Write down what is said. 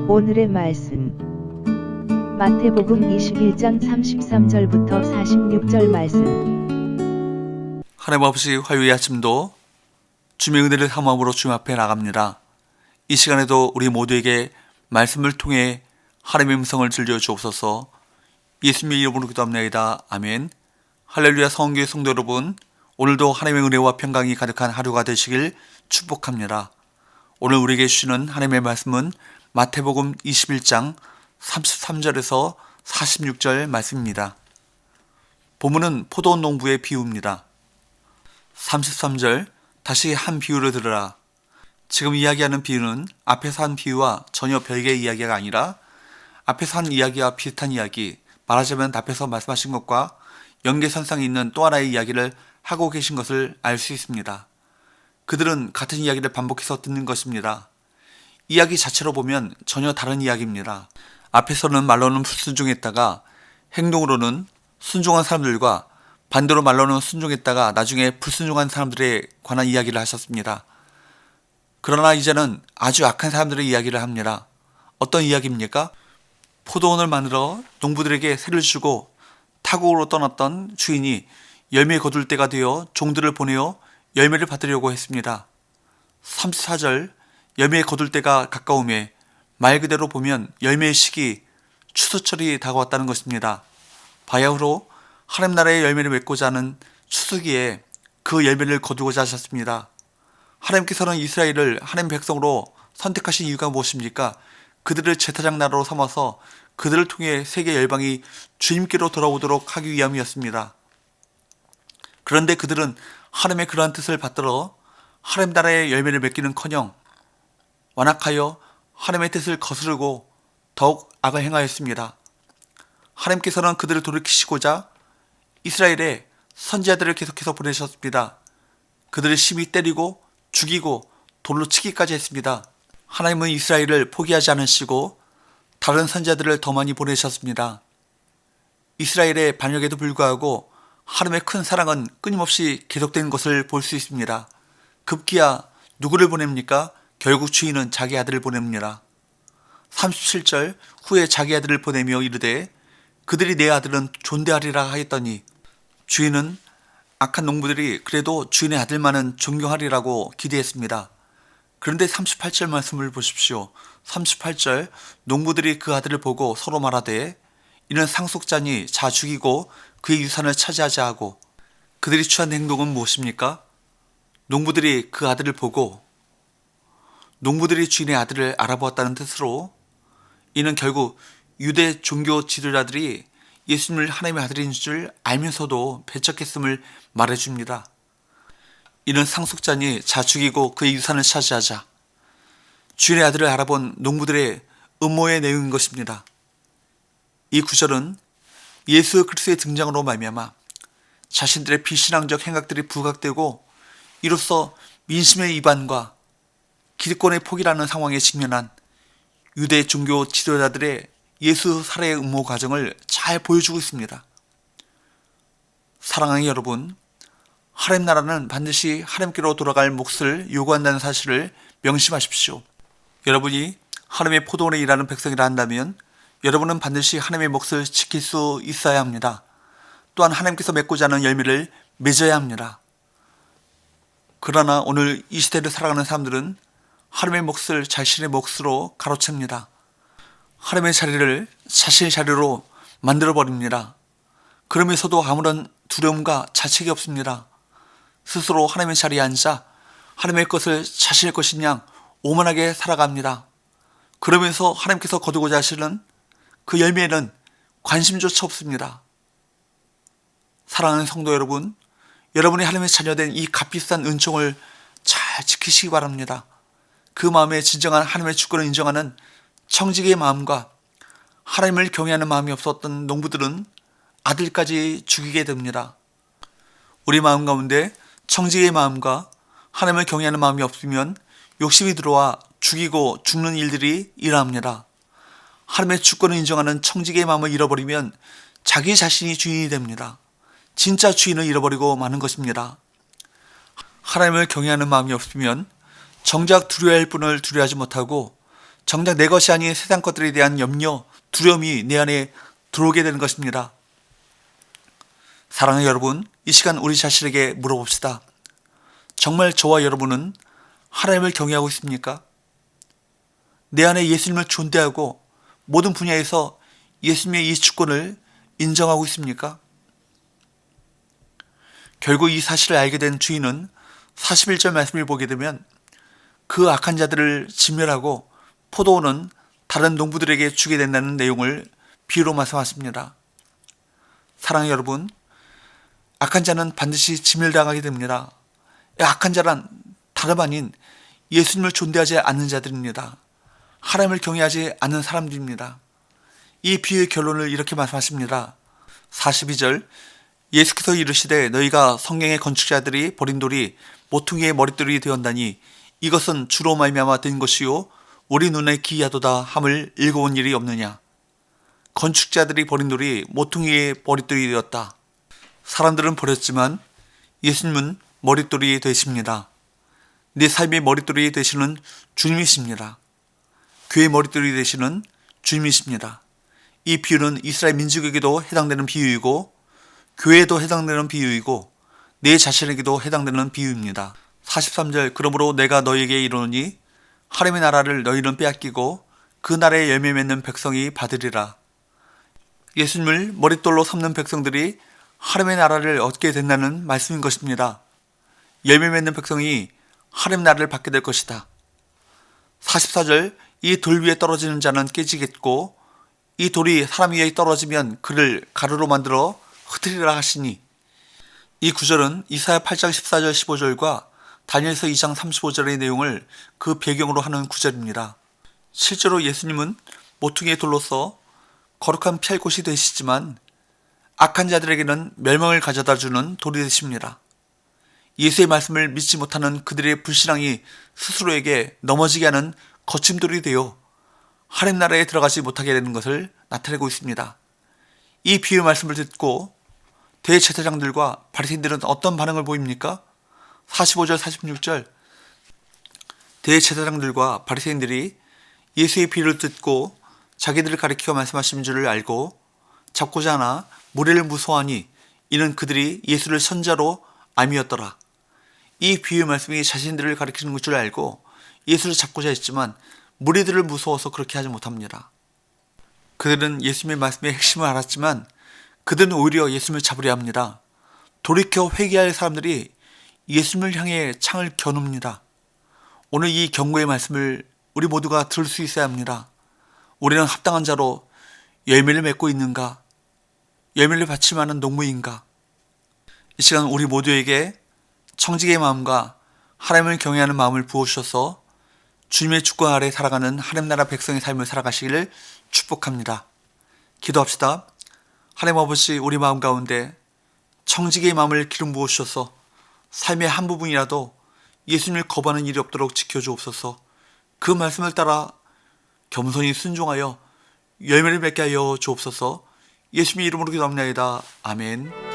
오늘의 말씀 마태복음 21장 33절부터 46절 말씀. 하나님 아버지, 화요일 아침도 주의 은혜를 삼음으로 주님 앞에 나갑니다. 이 시간에도 우리 모두에게 말씀을 통해 하나님의 음성을 들려주옵소서. 예수님의 이름으로 기도합니다. 아멘. 할렐루야. 성교회 성도 여러분, 오늘도 하나님의 은혜와 평강이 가득한 하루가 되시길 축복합니다. 오늘 우리에게 주시는 하나님의 말씀은 마태복음 21장 33절에서 46절 말씀입니다. 본문은 포도원 농부의 비유입니다. 33절, 다시 한 비유를 들으라. 지금 이야기하는 비유는 앞에서 한 비유와 전혀 별개의 이야기가 아니라 앞에서 한 이야기와 비슷한 이야기, 말하자면 앞에서 말씀하신 것과 연계선상에 있는 또 하나의 이야기를 하고 계신 것을 알 수 있습니다. 그들은 같은 이야기를 반복해서 듣는 것입니다. 이야기 자체로 보면 전혀 다른 이야기입니다. 앞에서는 말로는 불순종했다가 행동으로는 순종한 사람들과 반대로 말로는 순종했다가 나중에 불순종한 사람들에 관한 이야기를 하셨습니다. 그러나 이제는 아주 악한 사람들의 이야기를 합니다. 어떤 이야기입니까? 포도원을 만들어 농부들에게 세를 주고 타국으로 떠났던 주인이 열매 거둘 때가 되어 종들을 보내어 열매를 받으려고 했습니다. 34절, 열매 거둘 때가 가까움에 말 그대로 보면 열매의 시기, 추수철이 다가왔다는 것입니다. 바야흐로 하나님 나라의 열매를 맺고자 하는 추수기에 그 열매를 거두고자 하셨습니다. 하나님께서는 이스라엘을 하나님 백성으로 선택하신 이유가 무엇입니까? 그들을 제사장 나라로 삼아서 그들을 통해 세계 열방이 주님께로 돌아오도록 하기 위함이었습니다. 그런데 그들은 하나님의 그러한 뜻을 받들어 하나님 나라의 열매를 맺기는커녕 완악하여 하나님의 뜻을 거스르고 더욱 악을 행하였습니다. 하나님께서는 그들을 돌이키시고자 이스라엘에 선지자들을 계속해서 보내셨습니다. 그들을 심히 때리고 죽이고 돌로 치기까지 했습니다. 하나님은 이스라엘을 포기하지 않으시고 다른 선지자들을 더 많이 보내셨습니다. 이스라엘의 반역에도 불구하고 하나님의 큰 사랑은 끊임없이 계속되는 것을 볼 수 있습니다. 급기야 누구를 보냅니까? 결국 주인은 자기 아들을 보냅니다. 37절, 후에 자기 아들을 보내며 이르되 그들이 내 아들은 존대하리라 하였더니 주인은 악한 농부들이 그래도 주인의 아들만은 존경하리라고 기대했습니다. 그런데 38절 말씀을 보십시오. 38절, 농부들이 그 아들을 보고 서로 말하되 이는 상속자니 자 죽이고 그의 유산을 차지하자 하고, 그들이 취한 행동은 무엇입니까? 농부들이 그 아들을 보고 농부들이 주인의 아들을 알아보았다는 뜻으로 이는 결국 유대 종교 지도자들이 예수님을 하나님의 아들인 줄 알면서도 배척했음을 말해줍니다. 이는 상속자니 자 죽이고 그의 유산을 차지하자. 주인의 아들을 알아본 농부들의 음모의 내용인 것입니다. 이 구절은 예수 그리스도의 등장으로 말미암아 자신들의 비신앙적 행각들이 부각되고 이로써 민심의 이반과 기득권의 포기라는 상황에 직면한 유대 종교 지도자들의 예수 살해의 음모 과정을 잘 보여주고 있습니다. 사랑하는 여러분, 하나님 나라는 반드시 하나님께로 돌아갈 몫을 요구한다는 사실을 명심하십시오. 여러분이 하나님의 포도원에 일하는 백성이라 한다면 여러분은 반드시 하나님의 몫을 지킬 수 있어야 합니다. 또한 하나님께서 맺고자 하는 열매를 맺어야 합니다. 그러나 오늘 이 시대를 살아가는 사람들은 하나님의 몫을 자신의 몫으로 가로챕니다. 하나님의 자리를 자신의 자리로 만들어버립니다. 그러면서도 아무런 두려움과 자책이 없습니다. 스스로 하나님의 자리에 앉아 하나님의 것을 자신의 것인 양 오만하게 살아갑니다. 그러면서 하나님께서 거두고자 하시는 그 열매에는 관심조차 없습니다. 사랑하는 성도 여러분, 여러분이 하나님의 자녀된 이 값비싼 은총을 잘 지키시기 바랍니다. 그 마음에 진정한 하나님의 주권을 인정하는 청지기의 마음과 하나님을 경외하는 마음이 없었던 농부들은 아들까지 죽이게 됩니다. 우리 마음 가운데 청지기의 마음과 하나님을 경외하는 마음이 없으면 욕심이 들어와 죽이고 죽는 일들이 일어납니다. 하나님의 주권을 인정하는 청지기의 마음을 잃어버리면 자기 자신이 주인이 됩니다. 진짜 주인을 잃어버리고 마는 것입니다. 하나님을 경외하는 마음이 없으면 정작 두려워할 분을 두려워하지 못하고 정작 내 것이 아닌 세상 것들에 대한 염려, 두려움이 내 안에 들어오게 되는 것입니다. 사랑하는 여러분, 이 시간 우리 자신에게 물어봅시다. 정말 저와 여러분은 하나님을 경외하고 있습니까? 내 안에 예수님을 존대하고 모든 분야에서 예수님의 이 주권을 인정하고 있습니까? 결국 이 사실을 알게 된 주인은 41절 말씀을 보게 되면 그 악한 자들을 진멸하고 포도원은 다른 농부들에게 주게 된다는 내용을 비유로 말씀하십니다. 사랑하는 여러분, 악한 자는 반드시 진멸당하게 됩니다. 악한 자란 다름 아닌 예수님을 존대하지 않는 자들입니다. 하나님을 경외하지 않는 사람들입니다. 이 비유의 결론을 이렇게 말씀하십니다. 42절, 예수께서 이르시되 너희가 성경의 건축자들이 버린 돌이 모퉁이의 머릿돌이 되었나니 이것은 주로 말미암아 된 것이요 우리 눈에 기이하도다 함을 읽어온 일이 없느냐. 건축자들이 버린 돌이 모퉁이의 머릿돌이 되었다. 사람들은 버렸지만 예수님은 머릿돌이 되십니다. 내 삶의 머릿돌이 되시는 주님이십니다. 교회의 머릿돌이 되시는 주님이십니다. 이 비유는 이스라엘 민족에게도 해당되는 비유이고 교회에도 해당되는 비유이고 내 자신에게도 해당되는 비유입니다. 43절, 그러므로 내가 너희에게 이르노니 하나님의 나라를 너희는 빼앗기고 그 나라에 열매 맺는 백성이 받으리라. 예수님을 머릿돌로 삼는 백성들이 하나님의 나라를 얻게 된다는 말씀인 것입니다. 열매 맺는 백성이 하나님 나라를 받게 될 것이다. 44절, 이 돌 위에 떨어지는 자는 깨지겠고 이 돌이 사람 위에 떨어지면 그를 가루로 만들어 흩으리라 하시니, 이 구절은 이사야 8장 14절 15절과 다니엘서 2장 35절의 내용을 그 배경으로 하는 구절입니다. 실제로 예수님은 모퉁이의 돌로서 거룩한 피할 곳이 되시지만 악한 자들에게는 멸망을 가져다주는 돌이 되십니다. 예수의 말씀을 믿지 못하는 그들의 불신앙이 스스로에게 넘어지게 하는 거침돌이 되어 하나님 나라에 들어가지 못하게 되는 것을 나타내고 있습니다. 이 비유 말씀을 듣고 대제사장들과 바리새인들은 어떤 반응을 보입니까? 45절 46절, 대제사장들과 바리새인들이 예수의 비유를 듣고 자기들을 가리켜 말씀하신 줄을 알고 잡고자 하나 무리를 무서워하니 이는 그들이 예수를 선자로 암이었더라. 이 비유 말씀이 자신들을 가리키는 줄 알고 예수를 잡고자 했지만 무리들을 무서워서 그렇게 하지 못합니다. 그들은 예수님의 말씀의 핵심을 알았지만 그들은 오히려 예수님을 잡으려 합니다. 돌이켜 회개할 사람들이 예수님을 향해 창을 겨눕니다. 오늘 이 경고의 말씀을 우리 모두가 들을 수 있어야 합니다. 우리는 합당한 자로 열매를 맺고 있는가? 열매를 받칠 만한 농부인가? 이 시간 우리 모두에게 청지기의 마음과 하나님을 경외하는 마음을 부어주셔서 주님의 주권 아래 살아가는 하나님 나라 백성의 삶을 살아가시기를 축복합니다. 기도합시다. 하나님 아버지, 우리 마음 가운데 청지기의 마음을 기름 부어주셔서 삶의 한 부분이라도 예수님을 거부하는 일이 없도록 지켜주옵소서. 그 말씀을 따라 겸손히 순종하여 열매를 맺게 하여 주옵소서. 예수님의 이름으로 기도합니다. 아멘.